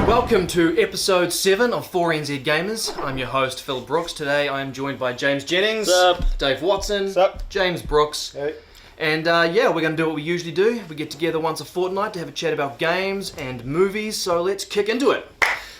Welcome to episode 7 of 4NZ Gamers. I'm your host, Phil Brooks. Today I am joined by James Jennings, Sup? Dave Watson, Sup? James Brooks. Hey. And we're going to do what we usually do. We get together once a fortnight to have a chat about games and movies, so let's kick into it.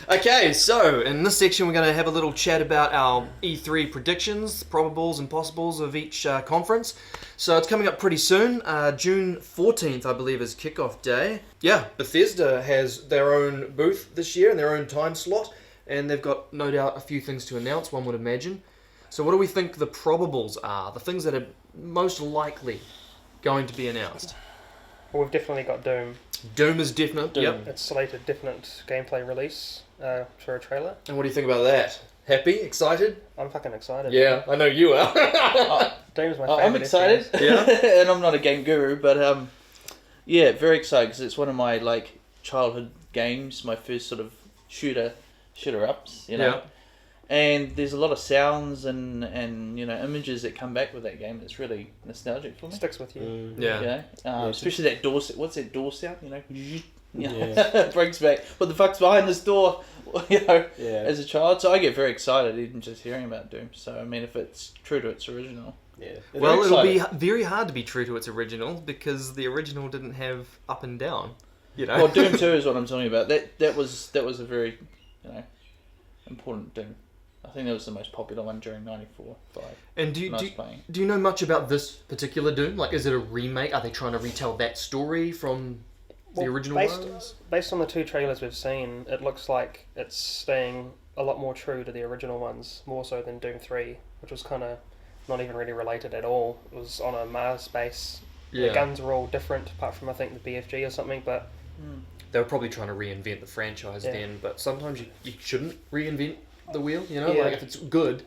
Okay, so in this section we're going to have a little chat about our E3 predictions, probables and possibles of each conference. So it's coming up pretty soon. June 14th, I believe, is kickoff day. Yeah, Bethesda has their own booth this year and their own time slot, and they've got no doubt a few things to announce, one would imagine. So what do we think the probables are, the things that are most likely going to be announced? Well, we've definitely got Doom. Doom is definite, Doom. yep. It's slated definite gameplay release for a trailer. And what do you think about that? Happy? Excited? I'm fucking excited. Yeah, I know you are. Doom's my favourite. I'm excited, FPS. and I'm not a game guru, but yeah, very excited because it's one of my childhood games, my first sort of shooter ups, you know. Yeah. And there's a lot of sounds and images that come back with that game. It's really nostalgic for me. Sticks with you. Yeah. You know? Especially that door. What's that door sound? You know. Yeah. It brings back what the fuck's behind this door. You know, Yeah. as a child, so I get very excited even just hearing about Doom. So I mean, if it's true to its original. Yeah. Well, Very it'll be very hard to be true to its original because the original didn't have up and down. You know. Well, Doom 2 is what I'm talking about. That was a very, important Doom. I think that was the most popular one during 94-5. And do you know much about this particular Doom? Like, is it a remake? Are they trying to retell that story from the original ones? Based on the two trailers we've seen, it looks like it's staying a lot more true to the original ones, more so than Doom 3, which was kind of not even really related at all. It was on a Mars base. Yeah. The guns were all different, apart from I think the BFG or something, but... They were probably trying to reinvent the franchise then, but sometimes you shouldn't reinvent the wheel, you know? Yeah. Like, if it's good.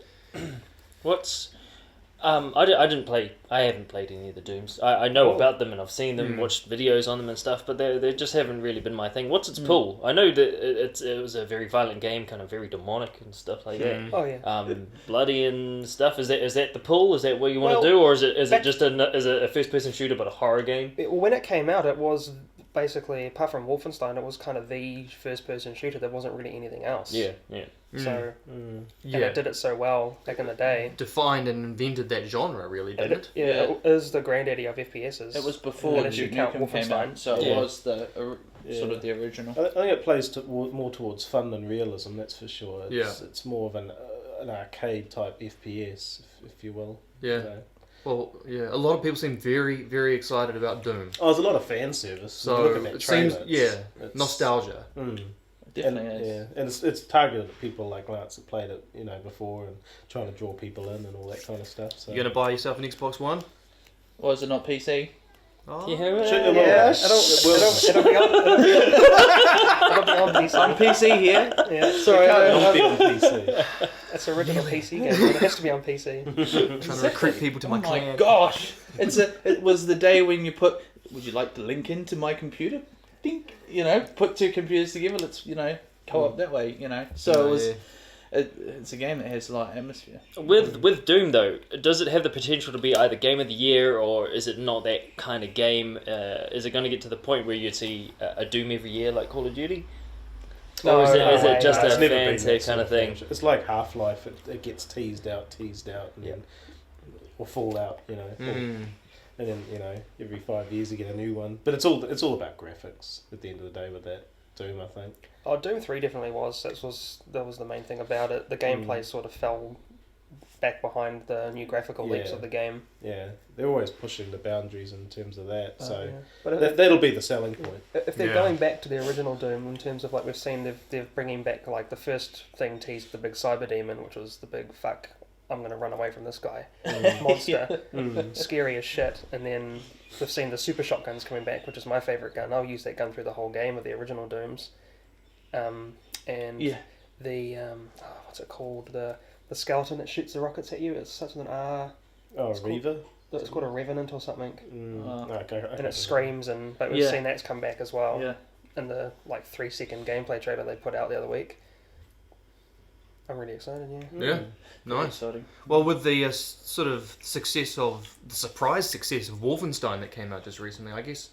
I haven't played any of the Dooms. I know Oh. about them and I've seen them, watched videos on them and stuff, but they just haven't really been my thing. What's its pull? I know that it was a very violent game, kind of very demonic and stuff like that. Oh, yeah. Bloody and stuff. Is that the pull? Is that what you want to Well, do, or is it just a first person shooter but a horror game? When it came out, it was basically, apart from Wolfenstein, it was kind of the first-person shooter. There wasn't really anything else. Yeah. So, and Yeah. it did it so well back in the day. Defined and invented that genre, really, didn't it? It is the granddaddy of FPSs. It was before Unless you Duke count Nukem came Wolfenstein. out, so it Yeah. was sort of the original. I think it plays more towards fun than realism, that's for sure. It's more of an arcade type FPS, if you will. Yeah. So. Well, yeah, a lot of people seem very, very excited about Doom. Oh, there's a lot of fan service. So, Look at that it trailer, seems, it's nostalgia. It definitely is. Yeah, and it's targeted at people like Lance that played it, before and trying to draw people in and all that kind of stuff. So. You going to buy yourself an Xbox One? Or is it not PC? Oh. It'll It'll be on PC. On PC here. Yeah. Sorry, not be on PC. It's an original PC game, but it has to be on PC. Trying to recruit people to my Oh my clan. gosh! It was the day when you put. Would you like to link into my computer? Dink. Put two computers together. Let's co-op that way. So it was. Yeah. It's a game that has a lot of atmosphere. With Doom though, does it have the potential to be either Game of the Year, or is it not that kind of game? Is it going to get to the point where you'd see a Doom every year like Call of Duty? Or is it just It's a never been fancy that kind sort of thing? franchise. It's like Half-Life. It gets teased out, and then, or Fallout, and then every 5 years you get a new one. But it's all about graphics at the end of the day with that Doom, I think. Oh, Doom 3 definitely was. That was the main thing about it. The gameplay sort of fell back behind the new graphical leaps of the game. Yeah, they're always pushing the boundaries in terms of that. So But that'll be the selling point. if they're going back to the original Doom, in terms of we've seen, they're bringing back the first thing teased the big cyber demon, which was the big fuck. I'm going to run away from this guy monster, scary as shit. And then we've seen the super shotguns coming back, which is my favourite gun. I'll use that gun through the whole game of the original Dooms. And the what's it called? The skeleton that shoots the rockets at you. It's such an R. Oh, Reaver? It's called a Revenant or something. Okay. And it screams, but we've seen that's come back as well. Yeah. In the 3-second gameplay trailer they put out the other week. I'm really excited, Yeah, nice. Exciting. Well, with the surprise success of Wolfenstein that came out just recently, I guess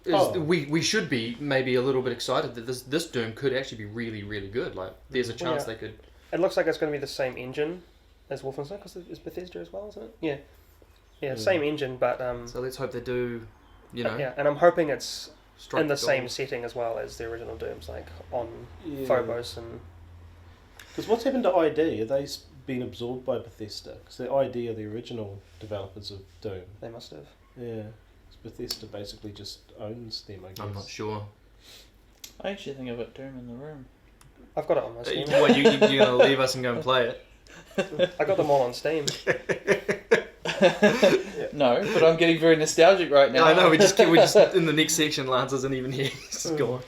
we should be maybe a little bit excited that this Doom could actually be really, really good. Like, there's a chance they could... It looks like it's going to be the same engine as Wolfenstein, because it's Bethesda as well, isn't it? Yeah. Yeah, same engine, but... so let's hope they do, you know... Yeah, and I'm hoping it's in the gold. same setting as well as the original Dooms, like on Phobos and... Because what's happened to ID? Have they been absorbed by Bethesda? Because the ID are the original developers of Doom. They must have. Yeah. Bethesda basically just owns them, I guess. I'm not sure. I actually think I've got Doom in the room. I've got it on my Steam. What, you're going to leave us and go and play it? I got them all on Steam. No, but I'm getting very nostalgic right now. I know, we're just in the next section, Lance isn't even here. He's just gone.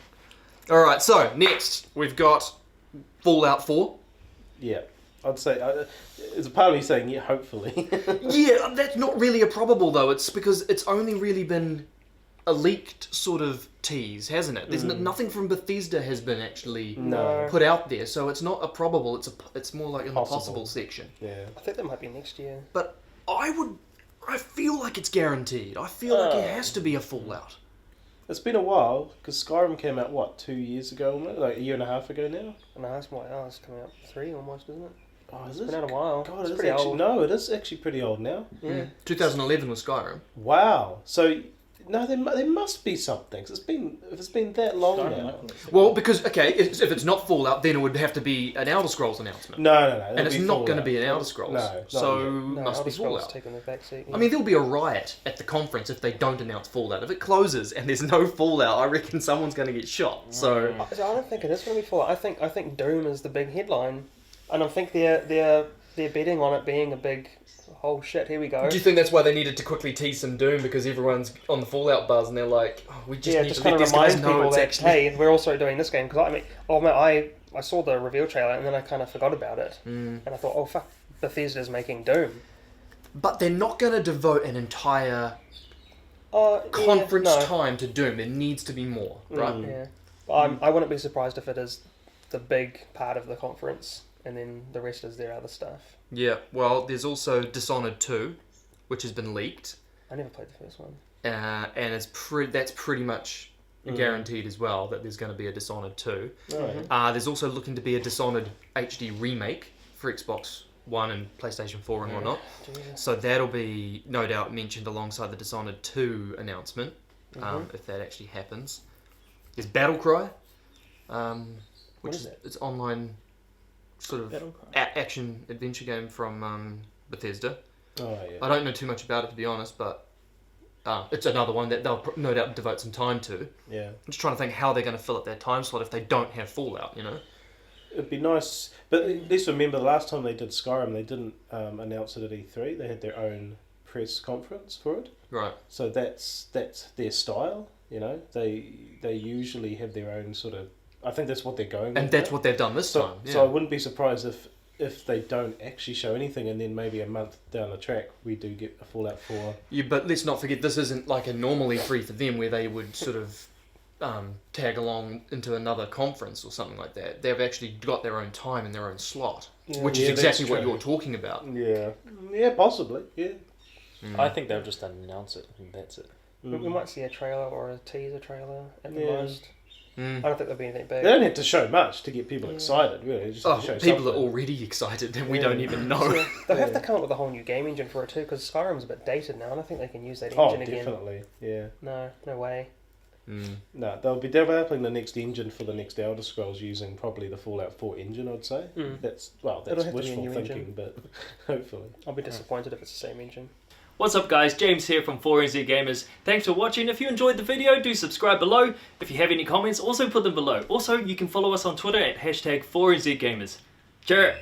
Alright, so next we've got Fallout 4. Yeah. I'd say, there's a part of me saying, yeah, hopefully. Yeah, that's not really a probable though. It's because it's only really been a leaked sort of tease, hasn't it? There's nothing from Bethesda has been actually put out there, so it's not a probable. It's more like in the possible section. Yeah. I think that might be next year. But I feel like it's guaranteed. I feel like it has to be a Fallout. It's been a while, because Skyrim came out, what, 2 years ago, almost? Like a year and a half ago now? And it's coming out 3 almost, isn't it? Oh, It's been out a while. God, it's it's pretty actually, old. no, it is actually pretty old now. Yeah. 2011 was Skyrim. Wow. So, no, there must be something. 'Cause if it's been that long now. Well, because, okay, if it's not Fallout, then it would have to be an Elder Scrolls announcement. No. And it's not going to be an Elder Scrolls. No, so No, must be Elder Scrolls Fallout. taking the backseat. I mean, there'll be a riot at the conference if they don't announce Fallout. If it closes and there's no Fallout, I reckon someone's going to get shot. So I don't think it is going to be Fallout. I think Doom is the big headline, and I think they're betting on it being a big. Oh shit! Here we go. do you think that's why they needed to quickly tease some Doom, because everyone's on the Fallout buzz and they're like, oh, we just need just to kind let of these guys remind know people it's that actually... hey, we're also doing this game, because I saw the reveal trailer and then I kind of forgot about it, and I thought, oh fuck, Bethesda's making Doom. But they're not going to devote an entire conference time to Doom. There needs to be more, right? Yeah, I wouldn't be surprised if it is the big part of the conference, and then the rest is their other stuff. Yeah, well, there's also Dishonored 2, which has been leaked. I never played the first one. And that's pretty much guaranteed as well, that there's going to be a Dishonored 2. Right. There's also looking to be a Dishonored HD remake for Xbox One and PlayStation 4 and whatnot. Jesus. So that'll be, no doubt, mentioned alongside the Dishonored 2 announcement, if that actually happens. There's Battlecry, which is it? it's online sort of action adventure game from Bethesda. Oh, yeah. I don't know too much about it, to be honest, but it's another one that they'll no doubt devote some time to. Yeah. I'm just trying to think how they're going to fill up their time slot if they don't have Fallout, you know? It'd be nice, but at least remember the last time they did Skyrim, they didn't announce it at E3. They had their own press conference for it. Right. So that's their style, you know. They usually have their own sort of. I think that's what they're going. And with that's now. what they've done this time. Yeah. So I wouldn't be surprised if they don't actually show anything, and then maybe a month down the track we do get a Fallout 4. Yeah, but let's not forget, this isn't like a normal E3 for them where they would sort of tag along into another conference or something like that. They've actually got their own time and their own slot, which is Yeah, exactly that's what true. you're talking about. Yeah, possibly. Yeah. I think they'll just announce it and that's it. We might see a trailer or a teaser trailer at the Yeah. most. I don't think there'll be anything big. They don't have to show much to get people excited, really. Just to show People are something. already excited and we don't even know. Yeah, they'll have to come up with a whole new game engine for it too, because Skyrim's a bit dated now, and I think they can use that engine again. Definitely. Yeah. No way. No, they'll be developing the next engine for the next Elder Scrolls using probably the Fallout 4 engine, I'd say. That's It'll have to be a wishful new thinking, engine. but hopefully. I'll be disappointed if it's the same engine. What's up guys, James here from 4NZ Gamers. Thanks for watching. If you enjoyed the video, do subscribe below. If you have any comments, also put them below. Also, you can follow us on Twitter at #4NZGamers. Cheers!